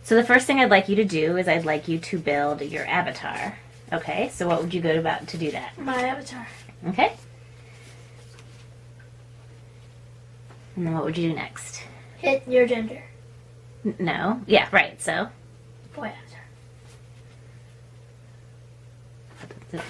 So the first thing I'd like you to do is I'd like you to build your avatar. Okay, so what would you go about to do that? My avatar. Okay. And then what would you do next? Hit your gender. No. Yeah, right, so. Boy avatar.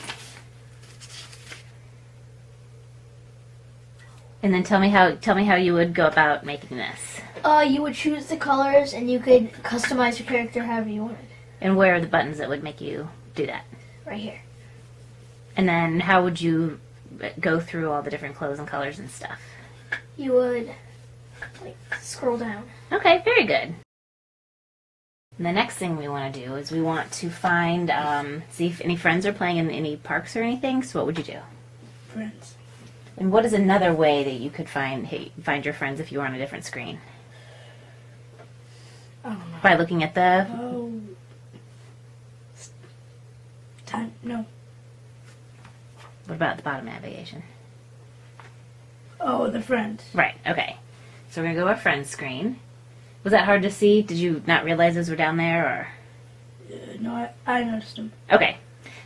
And then tell me how you would go about making this. You would choose the colors and you could customize your character however you wanted. And where are the buttons that would make you do that? Right here. And then how would you go through all the different clothes and colors and stuff? You would scroll down. Okay, very good. And the next thing we want to do is we want to find, see if any friends are playing in any parks or anything. So what would you do? Friends. And what is another way that you could find your friends if you were on a different screen? I don't know. By looking at the... Oh. Time. No. What about the bottom navigation? Oh, the friends. Right, okay. So we're going to go to our friends screen. Was that hard to see? Did you not realize those were down there, or...? No, I noticed them. Okay.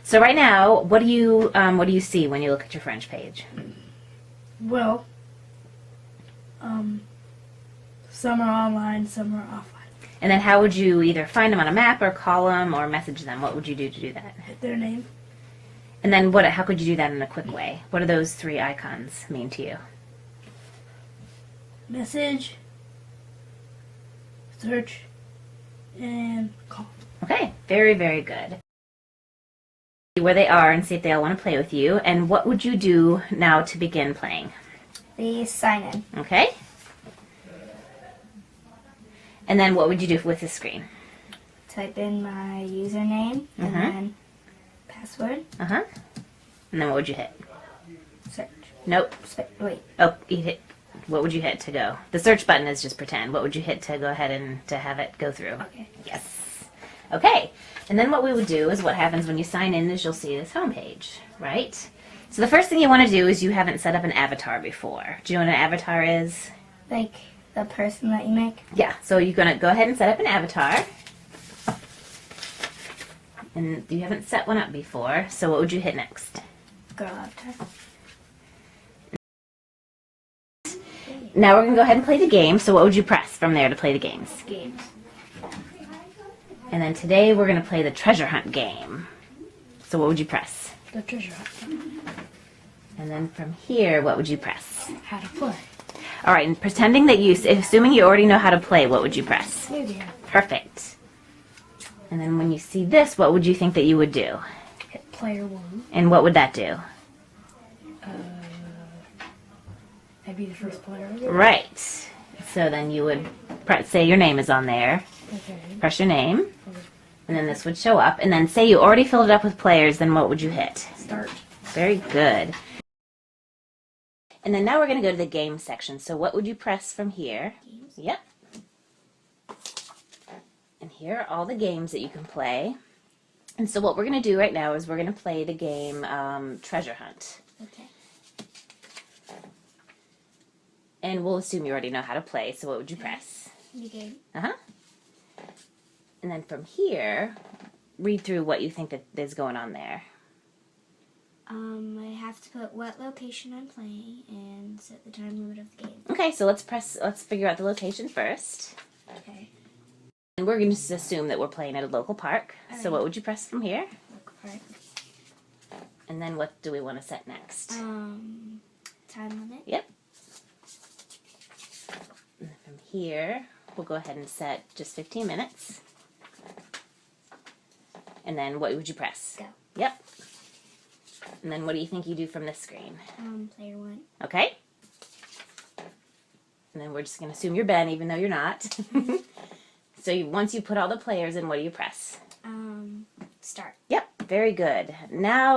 So right now, what do you see when you look at your friends page? Well, some are online, some are offline. And then how would you either find them on a map or call them or message them? What would you do to do that? Hit their name. And then how could you do that in a quick way? What do those three icons mean to you? Message, search, and call. Okay, very, very good. See where they are and see if they all want to play with you. And what would you do now to begin playing? They sign in. Okay. And then what would you do with the screen? Type in my username and then password. Uh-huh. And then what would you hit? Search. Nope. Wait. Oh, you hit. What would you hit to go? The search button is just pretend. What would you hit to go ahead and to have it go through? Okay. Yes. Okay. And then what we would do is what happens when you sign in is you'll see this homepage, right? So the first thing you want to do is you haven't set up an avatar before. Do you know what an avatar is? Like the person that you make. Yeah. So you're going to go ahead and set up an avatar. And you haven't set one up before, so what would you hit next? Girl avatar. Now we're going to go ahead and play the game, so what would you press from there to play the games? Games. And then today we're going to play the treasure hunt game. So what would you press? The treasure hunt. And then from here, what would you press? How to play. All right, and pretending that assuming you already know how to play, what would you press? Media. Perfect. And then when you see this, what would you think that you would do? Hit player 1. And what would that do? I'd be the first player. Right. So then you would say your name is on there. Okay. Press your name. And then this would show up. And then say you already filled it up with players, then what would you hit? Start. Very good. And then now we're going to go to the game section. So what would you press from here? Games. Yep. And here are all the games that you can play. And so what we're going to do right now is we're going to play the game Treasure Hunt. Okay. And we'll assume you already know how to play. So what would you press? New game. Uh-huh. And then from here, read through what you think that is going on there. I have to put what location I'm playing and set the time limit of the game. Okay, so let's figure out the location first. Okay. And we're going to just assume that we're playing at a local park. So Alright. what would you press from here? Local park. And then what do we want to set next? Time limit. Yep. And then from here, we'll go ahead and set just 15 minutes. And then what would you press? Go. Yep. And then what do you think you do from this screen? Player 1. Okay. And then we're just going to assume you're Ben, even though you're not. So once you put all the players in, what do you press? Start. Yep, very good. Now